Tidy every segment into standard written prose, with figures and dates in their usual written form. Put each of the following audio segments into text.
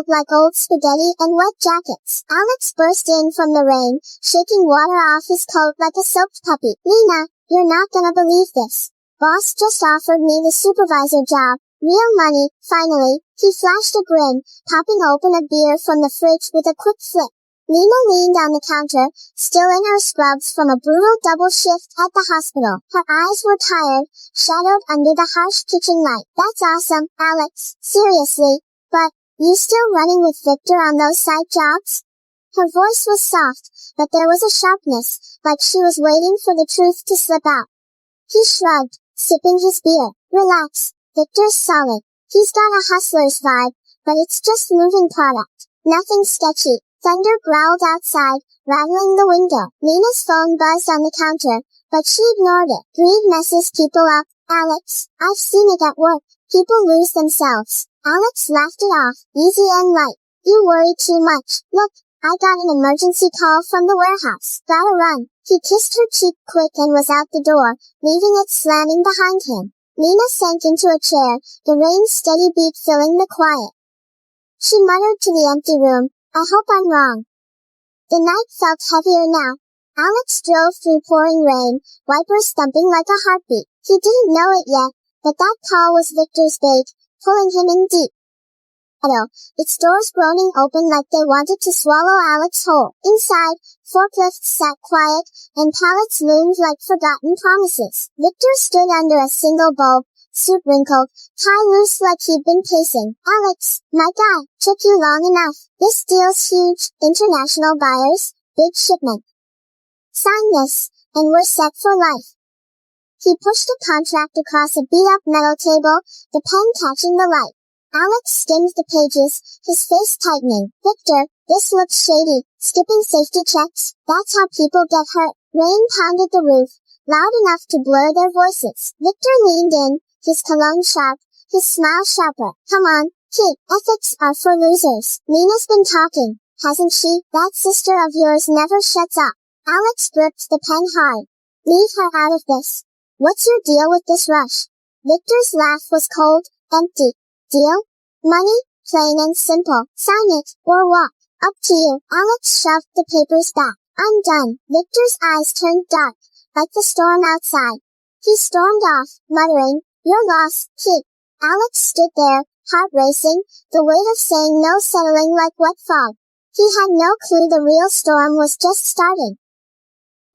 like old spaghetti and wet jackets. Alex burst in from the rain, shaking water off his coat like a soaked puppy. Lena, you're not gonna believe this. Boss just offered me the supervisor job. Real money, finally. He flashed a grin, popping open a beer from the fridge with a quick flip. Lena leaned on the counter, still in her scrubs from a brutal double shift at the hospital. Her eyes were tired, shadowed under the harsh kitchen light. That's awesome, Alex. Seriously. But, you still running with Victor on those side jobs? Her voice was soft, but there was a sharpness, like she was waiting for the truth to slip out. He shrugged, sipping his beer. Relax. Victor's solid. He's got a hustler's vibe, but it's just moving product. Nothing sketchy. Thunder growled outside, rattling the window. Lena's phone buzzed on the counter, but she ignored it. Greed messes people up, Alex. I've seen it at work. People lose themselves. Alex laughed it off, easy and light. You worry too much. Look, I got an emergency call from the warehouse. Gotta run. He kissed her cheek quick and was out the door, leaving it slamming behind him. Lena sank into a chair, the rain's steady beat filling the quiet. She muttered to the empty room, I hope I'm wrong. The night felt heavier now. Alex drove through pouring rain, wipers thumping like a heartbeat. He didn't know it yet, but that call was Victor's bait, pulling him in deep. Its doors groaning open like they wanted to swallow Alex whole. Inside, forklifts sat quiet, and pallets loomed like forgotten promises. Victor stood under a single bulb, suit wrinkled, tie loose like he'd been pacing. Alex, my guy, took you long enough. This deal's huge, international buyers, big shipment. Sign this, and we're set for life. He pushed a contract across a beat-up metal table, the pen catching the light. Alex skimmed the pages, his face tightening. Victor, this looks shady. Skipping safety checks, that's how people get hurt. Rain pounded the roof, loud enough to blur their voices. Victor leaned in, his cologne sharp, his smile sharper. Come on, kid, ethics are for losers. Lena's been talking, hasn't she? That sister of yours never shuts up. Alex gripped the pen hard. Leave her out of this. What's your deal with this rush? Victor's laugh was cold, empty. Deal? Money? Plain and simple. Sign it, or walk. Up to you. Alex shoved the papers back. I'm done. Victor's eyes turned dark, like the storm outside. He stormed off, muttering, You're lost, kid. Alex stood there, heart racing, the weight of saying no settling like wet fog. He had no clue the real storm was just starting.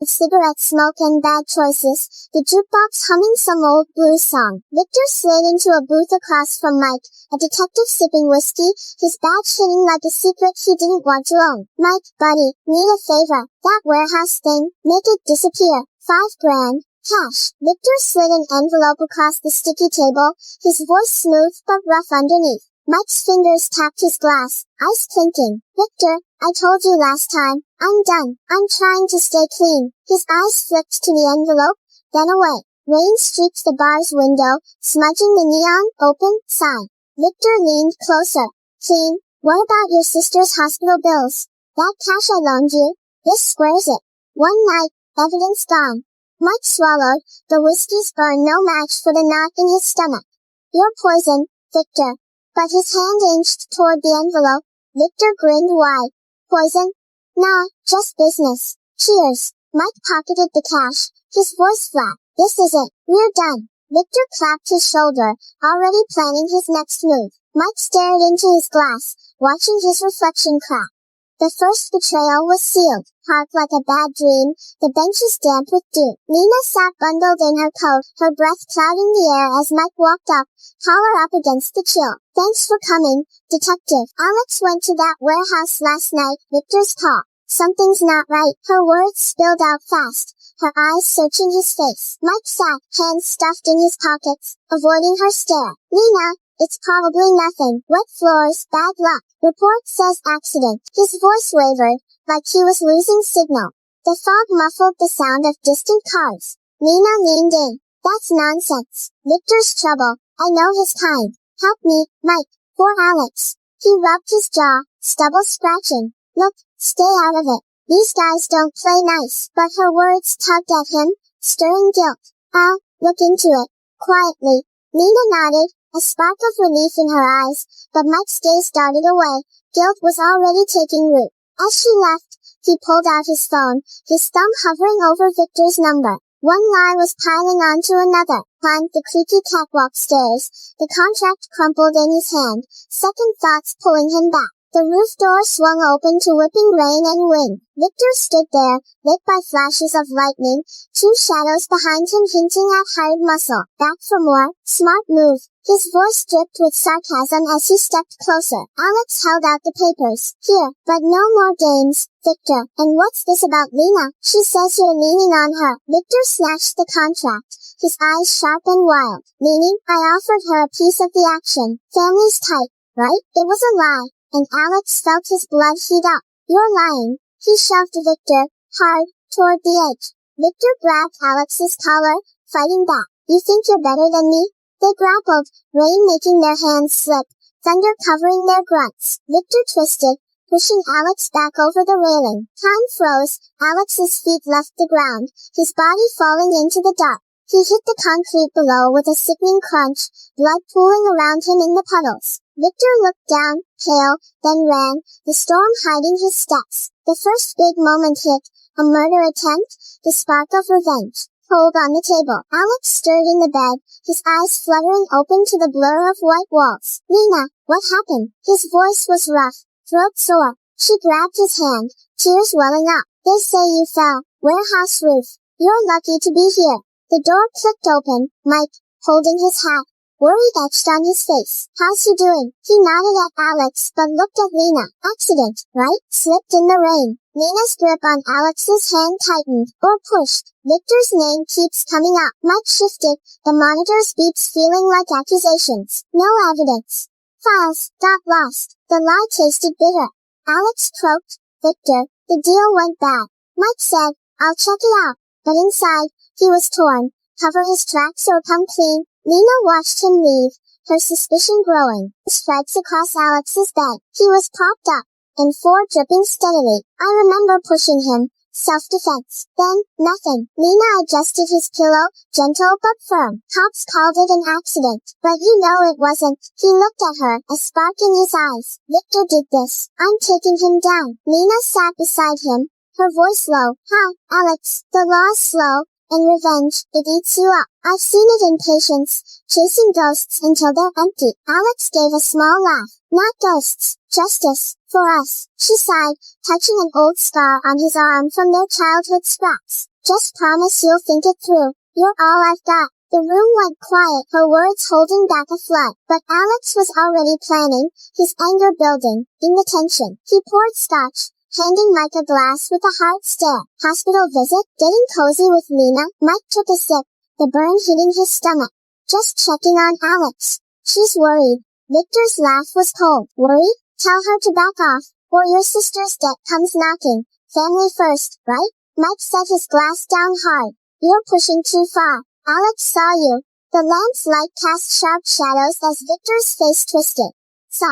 Cigarette smoke and bad choices, the jukebox humming some old blues song. Victor slid into a booth across from Mike, a detective sipping whiskey, his badge hidden like a secret he didn't want to own. Mike, buddy, need a favor. That warehouse thing, make it disappear. $5,000, cash. Victor slid an envelope across the sticky table, his voice smooth but rough underneath. Mike's fingers tapped his glass, ice clinking. Victor, I told you last time, I'm done. I'm trying to stay clean. His eyes flipped to the envelope, then away. Rain streaked the bar's window, smudging the neon open sign. Victor leaned closer. Clean? What about your sister's hospital bills? That cash I loaned you? This squares it. One night, evidence gone. Mike swallowed, the whiskey's burn no match for the knot in his stomach. You're poison, Victor. But his hand inched toward the envelope. Victor grinned wide. Poison? Nah, just business. Cheers. Mike pocketed the cash, his voice flat. This is it. We're done. Victor clapped his shoulder, already planning his next move. Mike stared into his glass, watching his reflection crack. The first betrayal was sealed, hard like a bad dream, the benches damp with dew. Lena sat bundled in her coat, her breath clouding the air as Mike walked up, collar up against the chill. Thanks for coming, detective. Alex went to that warehouse last night, Victor's call. Something's not right. Her words spilled out fast, her eyes searching his face. Mike sat, hands stuffed in his pockets, avoiding her stare. Lena, it's probably nothing. Wet floors, bad luck. Report says accident. His voice wavered, like he was losing signal. The fog muffled the sound of distant cars. Lena leaned in. That's nonsense. Victor's trouble. I know his kind. Help me, Mike. Poor Alex. He rubbed his jaw, stubble scratching. Look, stay out of it. These guys don't play nice. But her words tugged at him, stirring guilt. I'll look into it. Quietly. Lena nodded, a spark of relief in her eyes, but Mike's gaze darted away. Guilt was already taking root. As she left, he pulled out his phone, his thumb hovering over Victor's number. One lie was piling onto another. Climbed the creaky catwalk stairs, the contract crumpled in his hand, second thoughts pulling him back. The roof door swung open to whipping rain and wind. Victor stood there, lit by flashes of lightning, two shadows behind him hinting at hired muscle. Back for more. Smart move. His voice dripped with sarcasm as he stepped closer. Alex held out the papers. Here, but no more games, Victor. And what's this about Lena? She says you're leaning on her. Victor snatched the contract, his eyes sharp and wild. Meaning, I offered her a piece of the action. Family's tight, right? It was a lie. And Alex felt his blood heat up. You're lying. He shoved Victor, hard, toward the edge. Victor grabbed Alex's collar, fighting back. You think you're better than me? They grappled, rain making their hands slip, thunder covering their grunts. Victor twisted, pushing Alex back over the railing. Time froze, Alex's feet left the ground, his body falling into the dark. He hit the concrete below with a sickening crunch, blood pooling around him in the puddles. Victor looked down, pale, then ran, the storm hiding his steps. The first big moment hit, a murder attempt, the spark of revenge. Cold on the table. Alex stirred in the bed, his eyes fluttering open to the blur of white walls. Lena, what happened? His voice was rough, throat sore. She grabbed his hand, tears welling up. They say you fell. Warehouse roof. You're lucky to be here. The door clicked open, Mike, holding his hat. Worry etched on his face. How's he doing? He nodded at Alex, but looked at Lena. Accident, right? Slipped in the rain. Lena's grip on Alex's hand tightened, or pushed. Victor's name keeps coming up. Mike shifted, the monitor's beeps feeling like accusations. No evidence. Files got lost. The lie tasted bitter. Alex croaked. Victor, the deal went bad. Mike said, I'll check it out. But inside, he was torn. Cover his tracks or come clean. Lena watched him leave, her suspicion growing. Stripes across Alex's bed. He was propped up, and four dripping steadily. I remember pushing him. Self-defense. Then, nothing. Lena adjusted his pillow, gentle but firm. Cops called it an accident, but you know it wasn't. He looked at her, a spark in his eyes. Victor did this. I'm taking him down. Lena sat beside him, her voice low. How, Alex? The law's slow. And revenge, it eats you up. I've seen it in patients, chasing ghosts until they're empty. Alex gave a small laugh. Not ghosts, justice, for us. She sighed, touching an old scar on his arm from their childhood scraps. Just promise you'll think it through. You're all I've got. The room went quiet, her words holding back a flood. But Alex was already planning, his anger building, in the tension. He poured scotch, handing Mike a glass with a hard stare. Hospital visit, getting cozy with Lena. Mike took a sip, the burn hitting his stomach. Just checking on Alex. She's worried. Victor's laugh was cold. Worried? Tell her to back off, or your sister's debt comes knocking. Family first, right? Mike set his glass down hard. You're pushing too far. Alex saw you. The lamp's light cast sharp shadows as Victor's face twisted. So?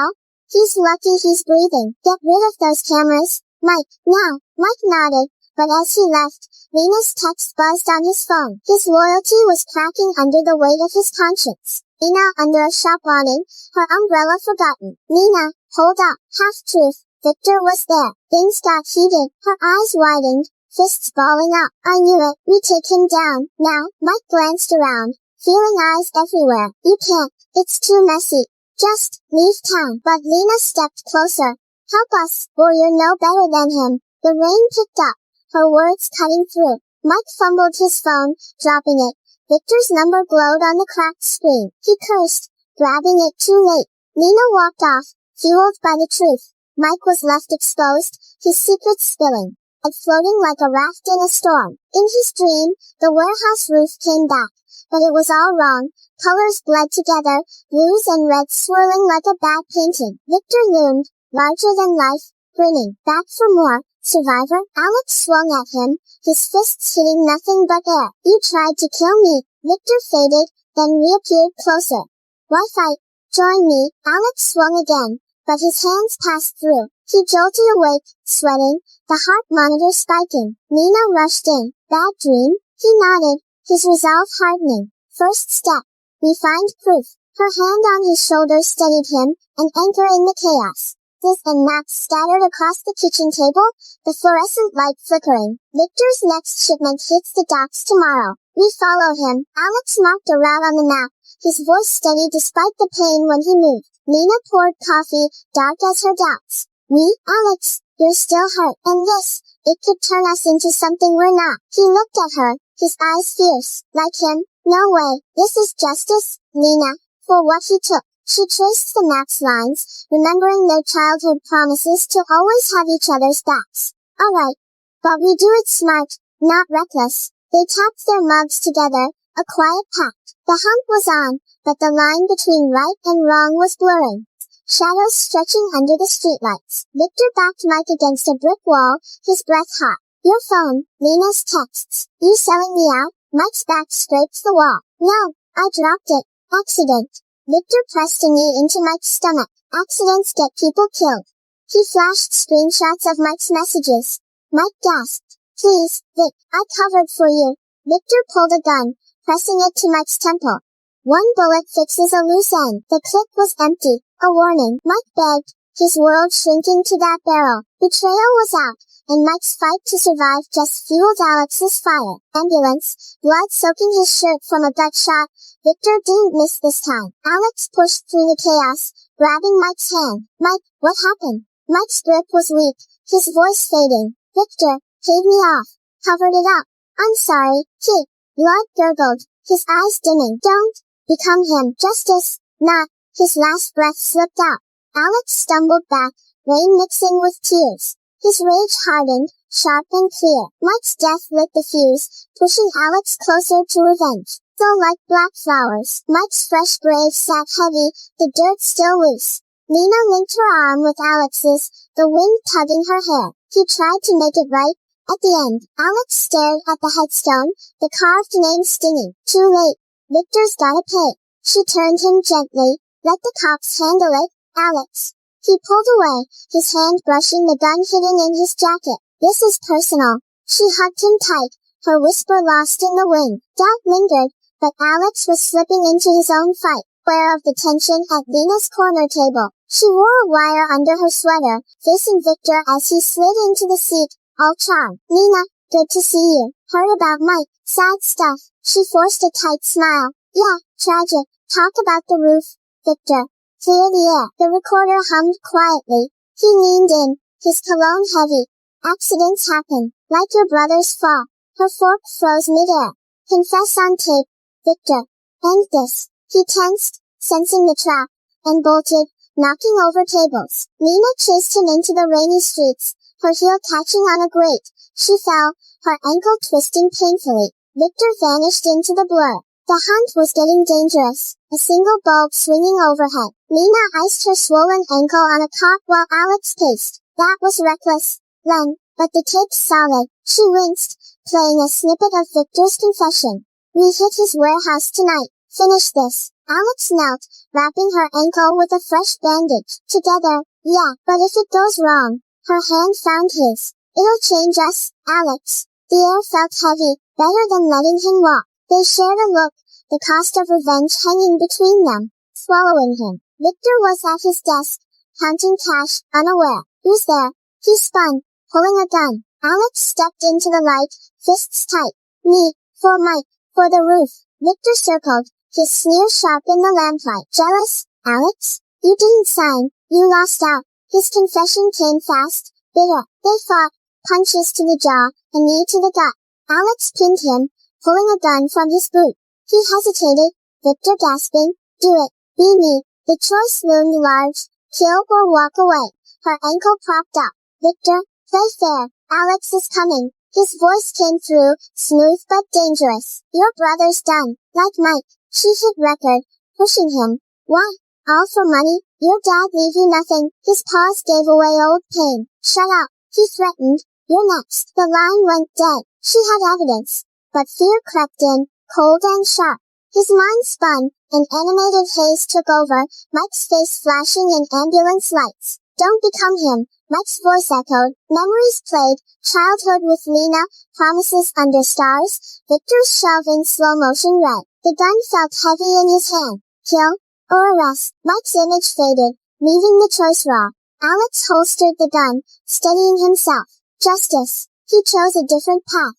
He's lucky he's breathing. Get rid of those cameras. Mike, now. Mike nodded, but as he left, Lena's text buzzed on his phone. His loyalty was cracking under the weight of his conscience. Lena under a shop awning, her umbrella forgotten. Lena, hold up. Half-truth. Victor was there. Things got heated. Her eyes widened, fists balling up. I knew it. We take him down. Now, Mike glanced around, feeling eyes everywhere. You can't. It's too messy. Just leave town. But Lena stepped closer. Help us, or you're no better than him. The rain picked up, her words cutting through. Mike fumbled his phone, dropping it. Victor's number glowed on the cracked screen. He cursed, grabbing it too late. Lena walked off, fueled by the truth. Mike was left exposed, his secrets spilling, and floating like a raft in a storm. In his dream, the warehouse roof came back, but it was all wrong. Colors bled together, blues and reds swirling like a bad painting. Victor loomed, larger than life, grinning. Back for more. Survivor? Alex swung at him, his fists hitting nothing but air. You tried to kill me. Victor faded, then reappeared closer. Why fight? Join me. Alex swung again, but his hands passed through. He jolted awake, sweating, the heart monitor spiking. Lena rushed in. Bad dream? He nodded, his resolve hardening. First step. We find proof. Her hand on his shoulder steadied him, an anchor in the chaos. Liz and Max scattered across the kitchen table, the fluorescent light flickering. Victor's next shipment hits the docks tomorrow. We follow him. Alex marked a route on the map, his voice steady despite the pain when he moved. Nina poured coffee, dark as her doubts. Alex, you're still hurt, and this, it could turn us into something we're not. He looked at her, his eyes fierce. Like him? No way. This is justice, Nina, for what he took. She traced the map's lines, remembering their childhood promises to always have each other's backs. Alright. But we do it smart, not reckless. They tapped their mugs together, a quiet pact. The hunt was on, but the line between right and wrong was blurring. Shadows stretching under the streetlights. Victor backed Mike against a brick wall, his breath hot. Your phone, Nina's texts. You selling me out? Mike's back scraped the wall. No, I dropped it. Accident. Victor pressed a knee into Mike's stomach. Accidents get people killed. He flashed screenshots of Mike's messages. Mike gasped. Please, Vic, I covered for you. Victor pulled a gun, pressing it to Mike's temple. One bullet fixes a loose end. The clip was empty. A warning. Mike begged, his world shrinking to that barrel. Betrayal was out, and Mike's fight to survive just fueled Alex's fire. Ambulance, blood soaking his shirt from a gunshot. Victor didn't miss this time. Alex pushed through the chaos, grabbing Mike's hand. Mike, what happened? Mike's grip was weak, his voice fading. Victor, paid me off. Covered it up. I'm sorry, kid. Blood gurgled, his eyes dimming. Don't become him. Justice, not. His last breath slipped out. Alex stumbled back, rain mixing with tears. His rage hardened, sharp and clear. Mike's death lit the fuse, pushing Alex closer to revenge. Though like black flowers, Mike's fresh grave sat heavy, the dirt still loose. Nina linked her arm with Alex's, the wind tugging her hair. He tried to make it right. At the end, Alex stared at the headstone, the carved name stinging. Too late. Victor's gotta pay. She turned him gently. Let the cops handle it, Alex. He pulled away, his hand brushing the gun hidden in his jacket. This is personal. She hugged him tight, her whisper lost in the wind. Doubt lingered, but Alex was slipping into his own fight, aware of the tension at Nina's corner table. She wore a wire under her sweater, facing Victor as he slid into the seat, all charm. Nina, good to see you. Heard about Mike. Sad stuff. She forced a tight smile. Yeah, tragic. Talk about the roof. Victor, clear the air. The recorder hummed quietly. He leaned in, his cologne heavy. Accidents happen, like your brother's fall. Her fork froze midair. Confess on tape. Victor, end this. He tensed, sensing the trap, and bolted, knocking over tables. Nina chased him into the rainy streets, her heel catching on a grate. She fell, her ankle twisting painfully. Victor vanished into the blur. The hunt was getting dangerous, a single bulb swinging overhead. Nina iced her swollen ankle on a cot while Alex paced. That was reckless, Len, but the tape's solid. She winced, playing a snippet of Victor's confession. We hit his warehouse tonight. Finish this. Alex knelt, wrapping her ankle with a fresh bandage. Together, yeah, but if it goes wrong. Her hand found his. It'll change us, Alex. The air felt heavy, better than letting him walk. They shared a look, the cost of revenge hanging between them, swallowing him. Victor was at his desk, counting cash, unaware. Who's there? He spun, pulling a gun. Alex stepped into the light, fists tight. Me, for Mike, for the roof. Victor circled, his sneer sharp in the lamplight. Jealous, Alex? You didn't sign, you lost out. His confession came fast, bitter. They fought, punches to the jaw, a knee to the gut. Alex pinned him, pulling a gun from his boot. He hesitated, Victor gasping, do it, be me. The choice loomed large, kill or walk away. Her ankle propped up. Victor, play fair. Alex is coming. His voice came through, smooth but dangerous. Your brother's done, like Mike. She hit record, pushing him. Why? All for money? Your dad leave you nothing. His paws gave away old pain. Shut up, he threatened. You're next. The line went dead. She had evidence. But fear crept in, cold and sharp. His mind spun, an animated haze took over, Mike's face flashing in ambulance lights. Don't become him, Mike's voice echoed. Memories played, childhood with Lena, promises under stars, Victor's shove in slow motion red. The gun felt heavy in his hand. Kill? or arrest. Mike's image faded, leaving the choice raw. Alex holstered the gun, steadying himself. Justice. He chose a different path.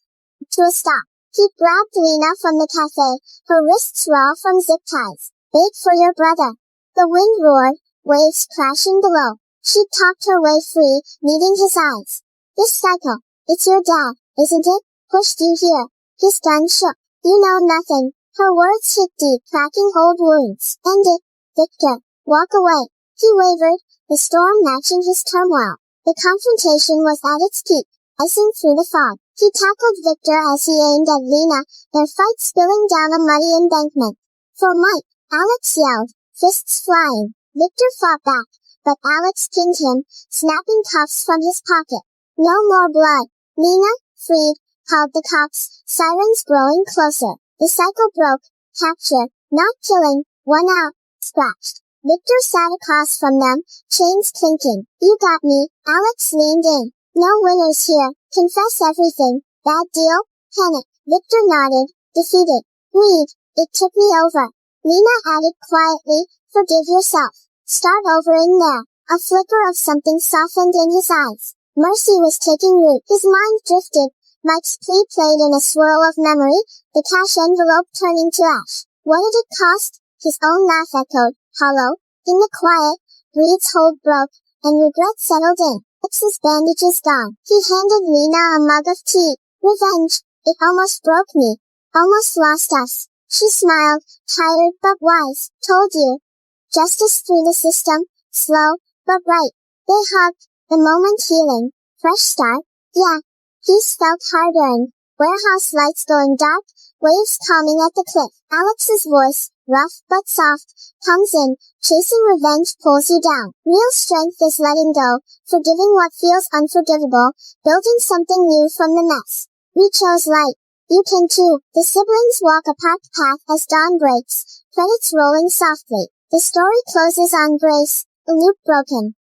To a stop. He grabbed Lena from the cafe, her wrists raw from zip ties. Wait for your brother. The wind roared, waves crashing below. She talked her way free, meeting his eyes. This cycle. It's your dad, isn't it? Pushed you here. His gun shook. You know nothing. Her words hit deep, cracking old wounds. End it, Victor. Walk away. He wavered, the storm matching his turmoil. The confrontation was at its peak, icing through the fog. He tackled Victor as he aimed at Lena, their fight spilling down a muddy embankment. For Mike, Alex yelled, fists flying. Victor fought back, but Alex pinned him, snapping cuffs from his pocket. No more blood. Lena, freed, called the cops, sirens growing closer. The cycle broke. Capture, not killing, one out, scratched. Victor sat across from them, chains clinking. You got me. Alex leaned in. No winners here. Confess everything. Bad deal? Panic. Victor nodded, defeated. Greed. It took me over. Lena added quietly, forgive yourself. Start over in there. A flicker of something softened in his eyes. Mercy was taking root. His mind drifted. Mike's plea played in a swirl of memory, the cash envelope turning to ash. What did it cost? His own laugh echoed, hollow. In the quiet, Breed's hold broke, and regret settled in. Alex's bandages gone. He handed Lena a mug of tea. Revenge. It almost broke me. Almost lost us. She smiled, tired but wise. Told you. Justice through the system, slow, but right. They hugged, the moment healing. Fresh start? Yeah. Peace felt hard-earned. Warehouse lights going dark, waves calming at the cliff. Alex's voice, rough but soft, comes in. Chasing revenge pulls you down. Real strength is letting go, forgiving what feels unforgivable, building something new from the mess. We chose light. You can too. The siblings walk a parked path as dawn breaks, credits rolling softly. The story closes on grace, the loop broken.